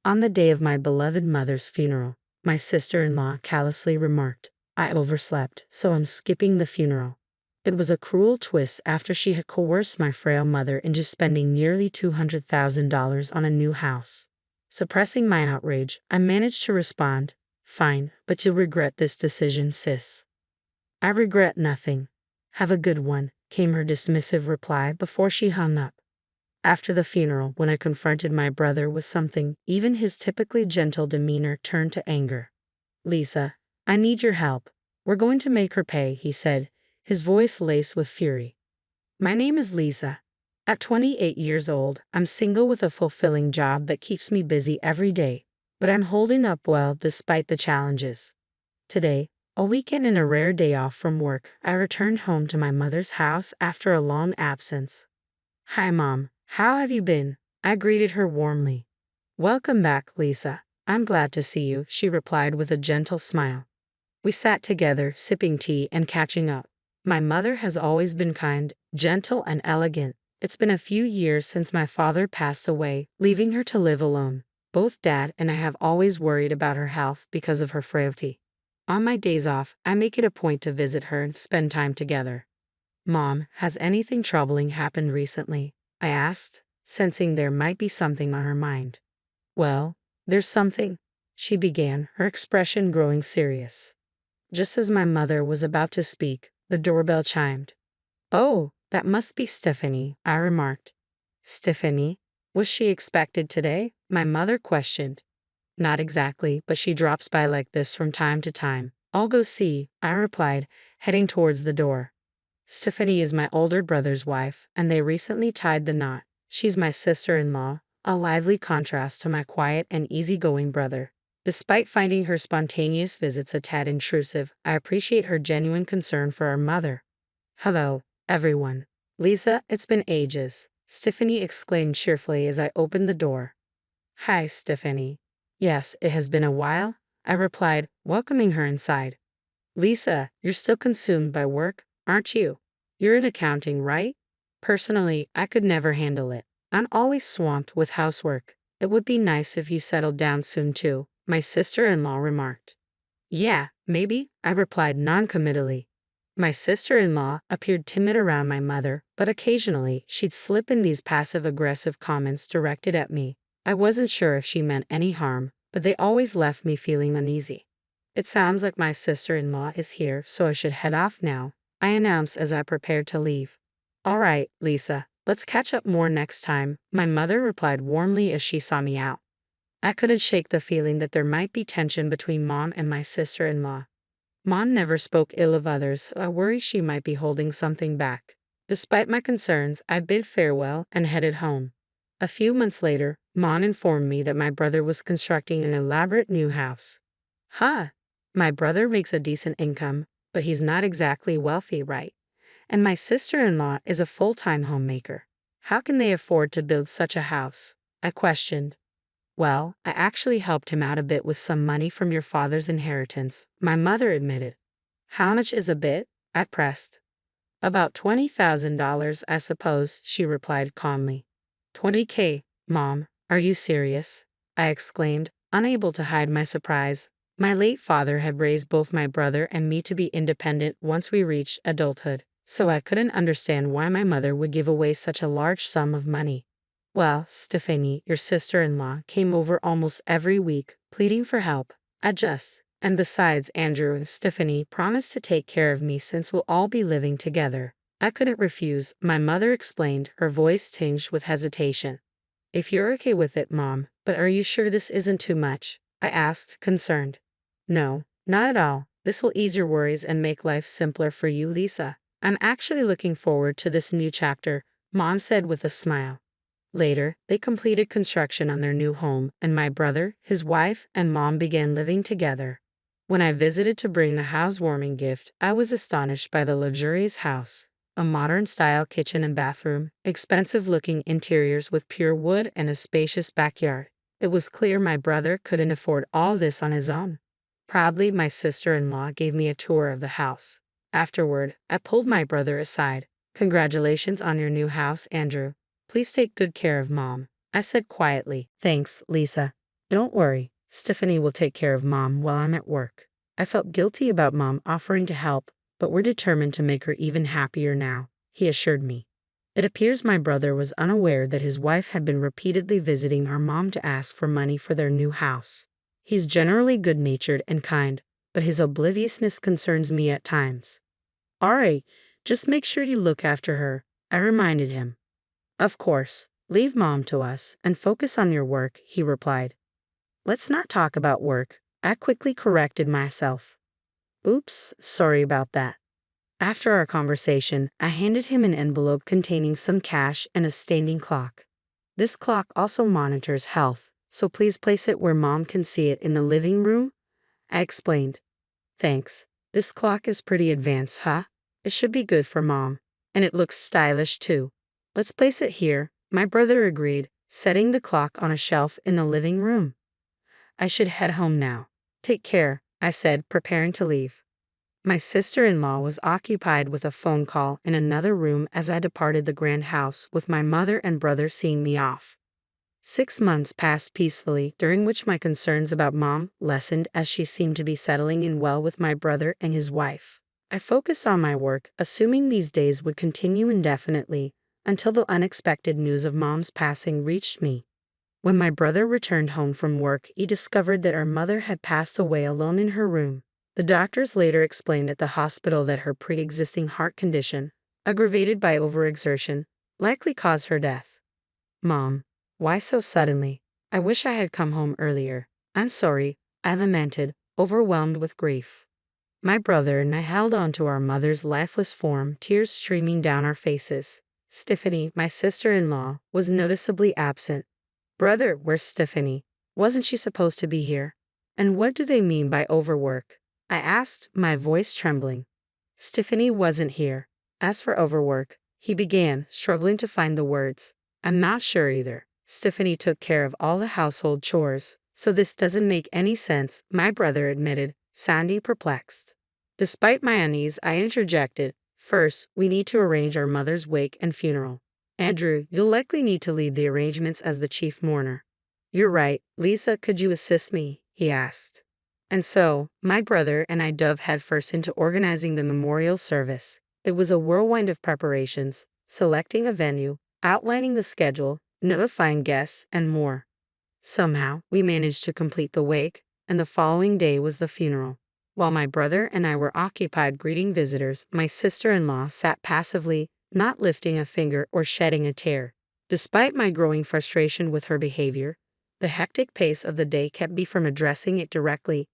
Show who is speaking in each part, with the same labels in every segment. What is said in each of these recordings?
Speaker 1: On the day of my beloved mother's funeral, my sister-in-law callously remarked, "I overslept, so I'm skipping the funeral." It was a cruel twist after she had coerced my frail mother into spending nearly $200,000 on a new house. Suppressing my outrage, I managed to respond, "Fine, but you'll regret this decision, sis." "I regret nothing. Have a good one," came her dismissive reply before she hung up. After the funeral, when I confronted my brother with something, even his typically gentle demeanor turned to anger. "Lisa, I need your help. We're going to make her pay," he said, his voice laced with fury. "My name is Lisa. At 28 years old, I'm single with a fulfilling job that keeps me busy every day, but I'm holding up well despite the challenges. Today, a weekend and a rare day off from work, I returned home to my mother's house after a long absence. "Hi, Mom. How have you been?" I greeted her warmly. "Welcome back, Lisa. I'm glad to see you," she replied with a gentle smile. We sat together, sipping tea and catching up. My mother has always been kind, gentle, and elegant. It's been a few years since my father passed away, leaving her to live alone. Both Dad and I have always worried about her health because of her frailty. On my days off, I make it a point to visit her and spend time together. "Mom, has anything troubling happened recently?" I asked, sensing there might be something on her mind. "Well, there's something," she began, her expression growing serious. Just as my mother was about to speak, the doorbell chimed. "Oh, that must be Stephanie," I remarked. "Stephanie? Was she expected today?" my mother questioned. "Not exactly, but she drops by like this from time to time. I'll go see," I replied, heading towards the door. "Stephanie is my older brother's wife, and they recently tied the knot. She's my sister-in-law, a lively contrast to my quiet and easygoing brother. Despite finding her spontaneous visits a tad intrusive, I appreciate her genuine concern for our mother." "Hello, everyone. Lisa, it's been ages," Stephanie exclaimed cheerfully as I opened the door. "Hi, Stephanie." "Yes, it has been a while," I replied, welcoming her inside. "Lisa, you're still consumed by work, aren't you? You're in accounting, right?" "Personally, I could never handle it. I'm always swamped with housework. It would be nice if you settled down soon too," my sister-in-law remarked. "Yeah, maybe," I replied noncommittally. My sister-in-law appeared timid around my mother, but occasionally she'd slip in these passive-aggressive comments directed at me. I wasn't sure if she meant any harm, but they always left me feeling uneasy. "It sounds like my sister-in-law is here, so I should head off now," I announced as I prepared to leave. "All right, Lisa, let's catch up more next time," my mother replied warmly as she saw me out. I couldn't shake the feeling that there might be tension between Mom and my sister-in-law. Mom never spoke ill of others, so I worry she might be holding something back. Despite my concerns, I bid farewell and headed home. A few months later, Mom informed me that my brother was constructing an elaborate new house. Huh, my brother makes a decent income, but he's not exactly wealthy, right? And my sister-in-law is a full-time homemaker. How can they afford to build such a house? I questioned. "Well, I actually helped him out a bit with some money from your father's inheritance," my mother admitted. "How much is a bit?" I pressed. "About $20,000, I suppose," she replied calmly. "20K, Mom, are you serious?" I exclaimed, unable to hide my surprise. My late father had raised both my brother and me to be independent once we reached adulthood, so I couldn't understand why my mother would give away such a large sum of money. "Well, Stephanie, your sister-in-law came over almost every week, pleading for help. And besides, Andrew and Stephanie promised to take care of me since we'll all be living together." I couldn't refuse, my mother explained, her voice tinged with hesitation. "If you're okay with it, Mom, but are you sure this isn't too much?" I asked, concerned. "No, not at all. This will ease your worries and make life simpler for you, Lisa. I'm actually looking forward to this new chapter," Mom said with a smile. Later, they completed construction on their new home, and my brother, his wife, and Mom began living together. When I visited to bring the housewarming gift, I was astonished by the luxurious house. A modern-style kitchen and bathroom, expensive-looking interiors with pure wood, and a spacious backyard. It was clear my brother couldn't afford all this on his own. Proudly, my sister-in-law gave me a tour of the house. Afterward, I pulled my brother aside. "Congratulations on your new house, Andrew. Please take good care of Mom," I said quietly. "Thanks, Lisa." Don't worry, Stephanie will take care of Mom while I'm at work. I felt guilty about Mom offering to help, but we're determined to make her even happier now, he assured me. It appears my brother was unaware that his wife had been repeatedly visiting our mom to ask for money for their new house. He's generally good-natured and kind, but his obliviousness concerns me at times. All right, just make sure you look after her, I reminded him. Of course, leave Mom to us and focus on your work, he replied. Let's not talk about work, I quickly corrected myself. Oops, sorry about that. After our conversation, I handed him an envelope containing some cash and a standing clock. This clock also monitors health, so please place it where Mom can see it in the living room, I explained. Thanks. This clock is pretty advanced, huh? It should be good for Mom. And it looks stylish too. Let's place it here, my brother agreed, setting the clock on a shelf in the living room. I should head home now. Take care, I said, preparing to leave. My sister-in-law was occupied with a phone call in another room as I departed the grand house, with my mother and brother seeing me off. 6 months passed peacefully, during which my concerns about Mom lessened as she seemed to be settling in well with my brother and his wife. I focused on my work, assuming these days would continue indefinitely, until the unexpected news of Mom's passing reached me. When my brother returned home from work, he discovered that our mother had passed away alone in her room. The doctors later explained at the hospital that her pre-existing heart condition, aggravated by overexertion, likely caused her death. Mom, why so suddenly? I wish I had come home earlier. I'm sorry, I lamented, overwhelmed with grief. My brother and I held on to our mother's lifeless form, tears streaming down our faces. Stephanie, my sister-in-law, was noticeably absent. Brother, where's Stephanie? Wasn't she supposed to be here? And what do they mean by overwork? I asked, my voice trembling. Stephanie wasn't here. As for overwork, he began, struggling to find the words. I'm not sure either. Stephanie took care of all the household chores, so this doesn't make any sense, my brother admitted, sounding perplexed. Despite my unease, I interjected, first, we need to arrange our mother's wake and funeral. Andrew, you'll likely need to lead the arrangements as the chief mourner. You're right, Lisa, could you assist me? He asked. And so, my brother and I dove headfirst into organizing the memorial service. It was a whirlwind of preparations, selecting a venue, outlining the schedule, notifying guests, and more. Somehow, we managed to complete the wake, and the following day was the funeral. While my brother and I were occupied greeting visitors, my sister-in-law sat passively, not lifting a finger or shedding a tear. Despite my growing frustration with her behavior, the hectic pace of the day kept me from addressing it directly.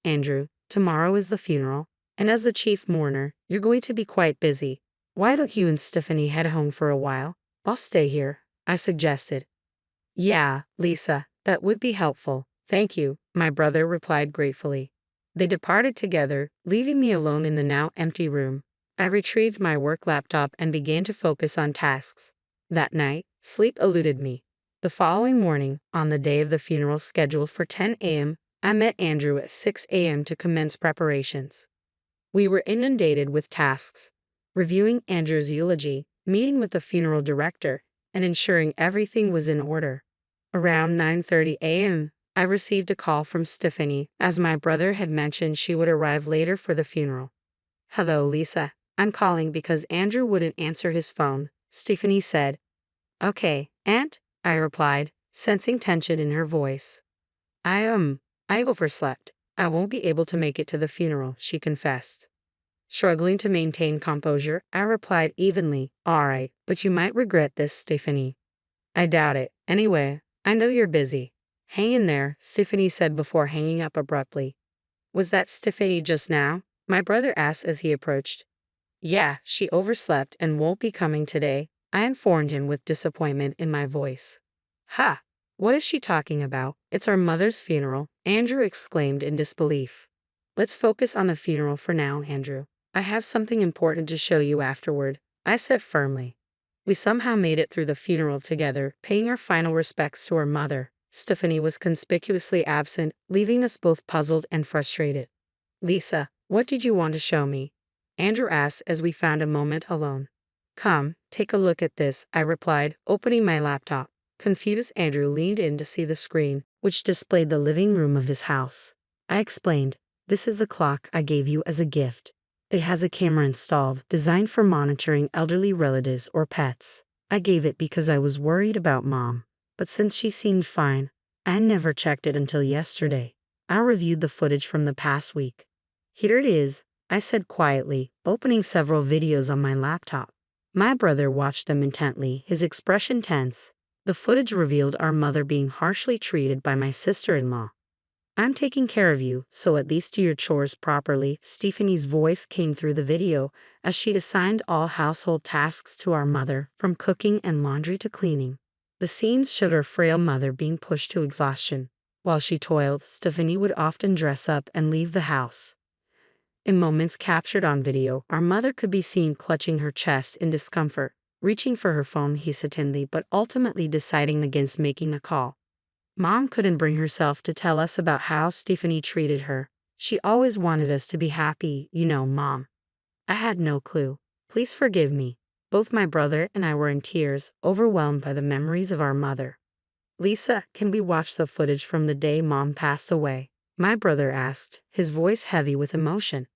Speaker 1: Andrew, tomorrow is the funeral, and as the chief mourner, you're going to be quite busy. Why don't you and Stephanie head home for a while? I'll stay here, I suggested. Yeah, Lisa, that would be helpful. Thank you, my brother replied gratefully. They departed together, leaving me alone in the now empty room. I retrieved my work laptop and began to focus on tasks. That night, sleep eluded me. The following morning, on the day of the funeral scheduled for 10 a.m., I met Andrew at 6 a.m. to commence preparations. We were inundated with tasks, reviewing Andrew's eulogy, meeting with the funeral director, and ensuring everything was in order. Around 9:30 a.m., I received a call from Stephanie, as my brother had mentioned she would arrive later for the funeral. Hello, Lisa. I'm calling because Andrew wouldn't answer his phone, Stephanie said. Okay, Aunt, I replied, sensing tension in her voice. I overslept. I won't be able to make it to the funeral, she confessed. Struggling to maintain composure, I replied evenly, all right, but you might regret this, Stephanie. I doubt it. Anyway, I know you're busy. Hang in there, Stephanie said before hanging up abruptly. Was that Stephanie just now? My brother asked as he approached. Yeah, she overslept and won't be coming today, I informed him with disappointment in my voice. Ha! What is she talking about? It's our mother's funeral, Andrew exclaimed in disbelief. Let's focus on the funeral for now, Andrew. I have something important to show you afterward, I said firmly. We somehow made it through the funeral together, paying our final respects to her mother. Stephanie was conspicuously absent, leaving us both puzzled and frustrated. Lisa, what did you want to show me? Andrew asked as we found a moment alone. Come, take a look at this, I replied, opening my laptop. Confused, Andrew leaned in to see the screen, which displayed the living room of his house. I explained, "This is the clock I gave you as a gift. It has a camera installed, designed for monitoring elderly relatives or pets. I gave it because I was worried about Mom, but since she seemed fine, I never checked it until yesterday. I reviewed the footage from the past week. Here it is," I said quietly, opening several videos on my laptop. My brother watched them intently, his expression tense. The footage revealed our mother being harshly treated by my sister-in-law. "I'm taking care of you, so at least do your chores properly." Stephanie's voice came through the video as she assigned all household tasks to our mother, from cooking and laundry to cleaning. The scenes showed our frail mother being pushed to exhaustion. While she toiled, Stephanie would often dress up and leave the house. In moments captured on video, our mother could be seen clutching her chest in discomfort, reaching for her phone hesitantly but ultimately deciding against making a call. Mom couldn't bring herself to tell us about how Stephanie treated her. "She always wanted us to be happy, you know, Mom." I had no clue. "Please forgive me." Both my brother and I were in tears, overwhelmed by the memories of our mother. "Lisa, can we watch the footage from the day Mom passed away?" my brother asked, his voice heavy with emotion.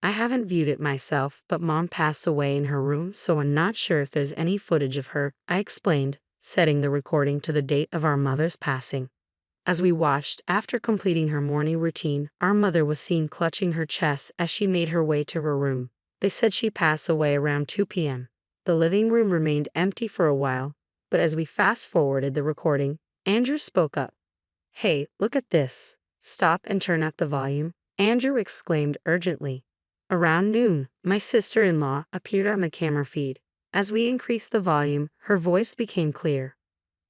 Speaker 1: "I haven't viewed it myself, but Mom passed away in her room, so I'm not sure if there's any footage of her," I explained, setting the recording to the date of our mother's passing. As we watched, after completing her morning routine, our mother was seen clutching her chest as she made her way to her room. They said she passed away around 2 p.m. The living room remained empty for a while, but as we fast-forwarded the recording, Andrew spoke up. "Hey, look at this. Stop and turn up the volume," Andrew exclaimed urgently. Around noon, my sister-in-law appeared on the camera feed. As we increased the volume, her voice became clear.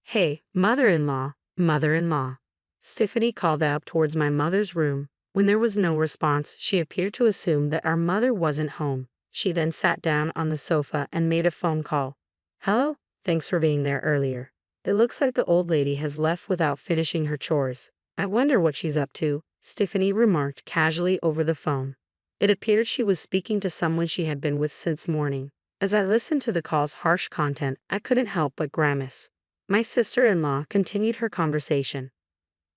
Speaker 1: "Hey, mother-in-law, mother-in-law." Stephanie called out towards my mother's room. When there was no response, she appeared to assume that our mother wasn't home. She then sat down on the sofa and made a phone call. "Hello? Thanks for being there earlier. It looks like the old lady has left without finishing her chores. I wonder what she's up to," Stephanie remarked casually over the phone. It appeared she was speaking to someone she had been with since morning. As I listened to the call's harsh content, I couldn't help but grimace. My sister-in-law continued her conversation.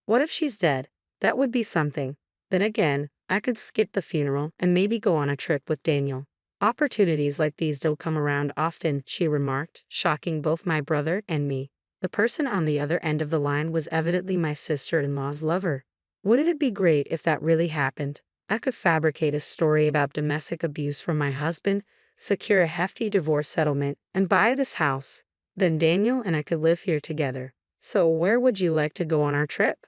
Speaker 1: "What if she's dead? That would be something. Then again, I could skip the funeral and maybe go on a trip with Daniel. Opportunities like these don't come around often," she remarked, shocking both my brother and me. The person on the other end of the line was evidently my sister-in-law's lover. Wouldn't it be great if that really happened? I could fabricate a story about domestic abuse from my husband, secure a hefty divorce settlement, and buy this house. Then Daniel and I could live here together. "So where would you like to go on our trip?"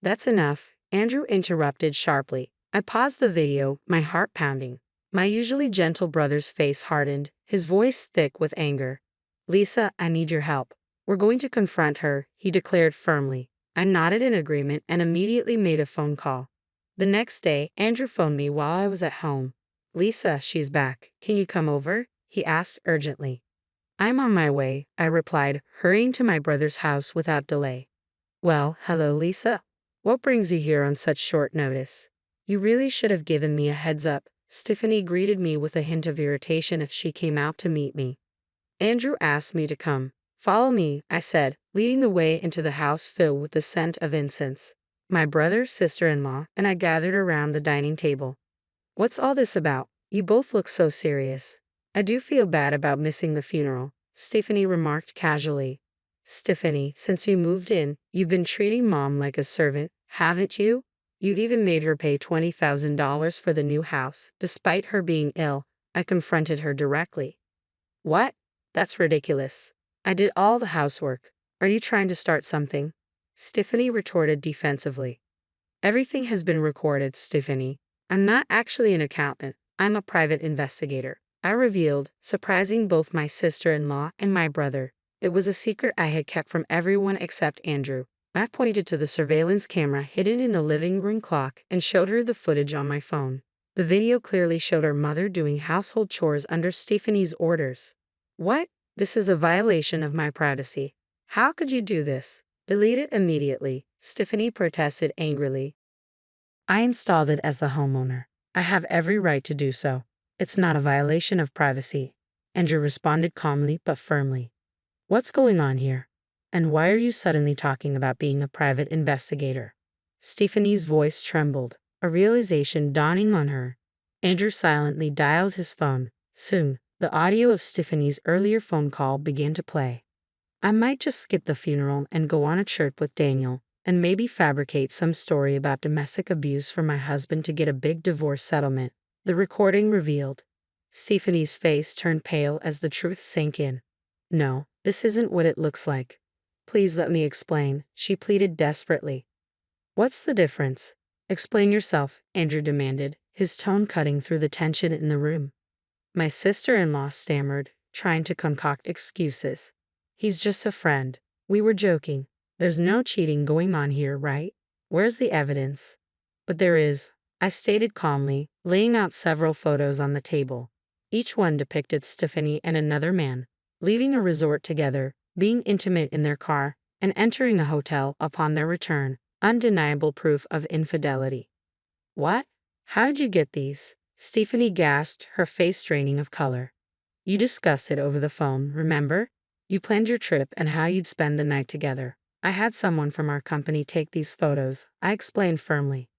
Speaker 1: "That's enough," Andrew interrupted sharply. I paused the video, my heart pounding. My usually gentle brother's face hardened, his voice thick with anger. "Lisa, I need your help. We're going to confront her," he declared firmly. I nodded in agreement and immediately made a phone call. The next day, Andrew phoned me while I was at home. "Lisa, she's back. Can you come over?" he asked urgently. "I'm on my way," I replied, hurrying to my brother's house without delay. "Well, hello, Lisa. What brings you here on such short notice?" "You really should have given me a heads up." Stephanie greeted me with a hint of irritation as she came out to meet me. "Andrew asked me to come." "Follow me," I said, leading the way into the house filled with the scent of incense. My brother, sister-in-law, and I gathered around the dining table. "What's all this about? You both look so serious." "I do feel bad about missing the funeral," Stephanie remarked casually. "Stephanie, since you moved in, you've been treating Mom like a servant, haven't you? You've even made her pay $20,000 for the new house, despite her being ill." I confronted her directly. "What? That's ridiculous. I did all the housework. Are you trying to start something?" Stephanie retorted defensively. "Everything has been recorded, Stephanie. I'm not actually an accountant. I'm a private investigator," I revealed, surprising both my sister-in-law and my brother. It was a secret I had kept from everyone except Andrew. I pointed to the surveillance camera hidden in the living room clock and showed her the footage on my phone. The video clearly showed our mother doing household chores under Stephanie's orders. "What? This is a violation of my privacy. How could you do this?" "Delete it immediately," Stephanie protested angrily. "I installed it as the homeowner. I have every right to do so. It's not a violation of privacy," Andrew responded calmly but firmly. "What's going on here?" And why are you suddenly talking about being a private investigator? Stephanie's voice trembled, a realization dawning on her. Andrew silently dialed his phone. Soon, the audio of Stephanie's earlier phone call began to play. I might just skip the funeral and go on a trip with Daniel, and maybe fabricate some story about domestic abuse for my husband to get a big divorce settlement, the recording revealed. Stephanie's face turned pale as the truth sank in. No, this isn't what it looks like. Please let me explain, she pleaded desperately. What's the difference? Explain yourself, Andrew demanded, his tone cutting through the tension in the room. My sister-in-law stammered, trying to concoct excuses. He's just a friend. We were joking. There's no cheating going on here, right? Where's the evidence? But there is, I stated calmly, laying out several photos on the table. Each one depicted Stephanie and another man, leaving a resort together, being intimate in their car, and entering a hotel upon their return, undeniable proof of infidelity. What? How did you get these? Stephanie gasped, her face draining of color. You discussed it over the phone, remember? You planned your trip and how you'd spend the night together. I had someone from our company take these photos, I explained firmly.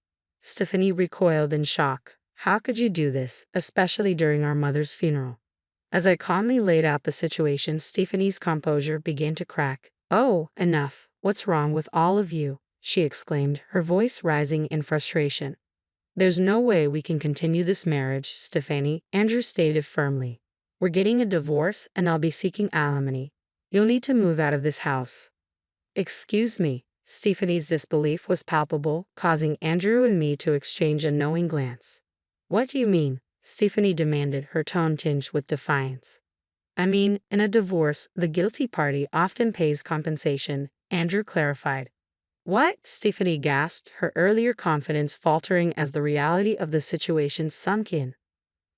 Speaker 1: Stephanie recoiled in shock. How could you do this, especially during our mother's funeral? As I calmly laid out the situation, Stephanie's composure began to crack. Oh, enough. What's wrong with all of you? She exclaimed, her voice rising in frustration. There's no way we can continue this marriage, Stephanie, Andrew stated firmly. We're getting a divorce and I'll be seeking alimony. You'll need to move out of this house. Excuse me. Stephanie's disbelief was palpable, causing Andrew and me to exchange a knowing glance. What do you mean? Stephanie demanded, her tone tinged with defiance. I mean, in a divorce, the guilty party often pays compensation, Andrew clarified. What? Stephanie gasped, her earlier confidence faltering as the reality of the situation sunk in.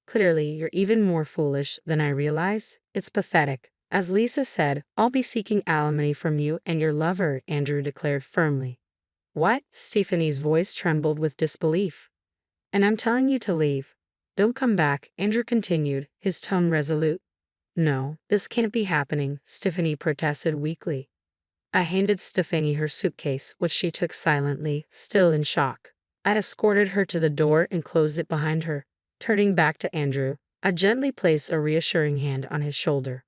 Speaker 1: Clearly, you're even more foolish than I realized. It's pathetic. As Lisa said, I'll be seeking alimony from you and your lover, Andrew declared firmly. What? Stephanie's voice trembled with disbelief. And I'm telling you to leave. Don't come back, Andrew continued, his tone resolute. No, this can't be happening, Stephanie protested weakly. I handed Stephanie her suitcase, which she took silently, still in shock. I escorted her to the door and closed it behind her. Turning back to Andrew, I gently placed a reassuring hand on his shoulder.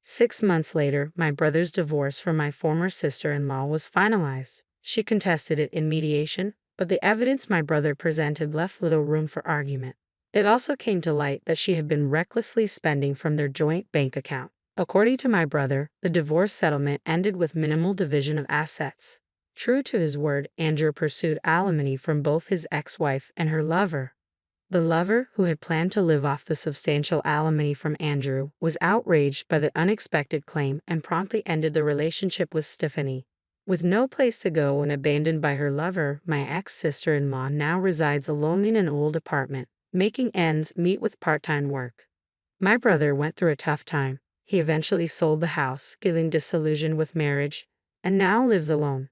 Speaker 1: 6 months later, my brother's divorce from my former sister-in-law was finalized. She contested it in mediation, but the evidence my brother presented left little room for argument. It also came to light that she had been recklessly spending from their joint bank account. According to my brother, the divorce settlement ended with minimal division of assets. True to his word, Andrew pursued alimony from both his ex-wife and her lover. The lover, who had planned to live off the substantial alimony from Andrew, was outraged by the unexpected claim and promptly ended the relationship with Stephanie. With no place to go and abandoned by her lover, my ex-sister-in-law now resides alone in an old apartment, making ends meet with part-time work. My brother went through a tough time. He eventually sold the house, feeling disillusioned with marriage, and now lives alone.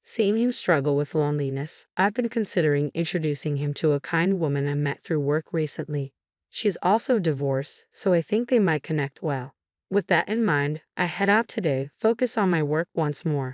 Speaker 1: Seeing him struggle with loneliness, I've been considering introducing him to a kind woman I met through work recently. She's also divorced, so I think they might connect well. With that in mind, I head out today, focus on my work once more.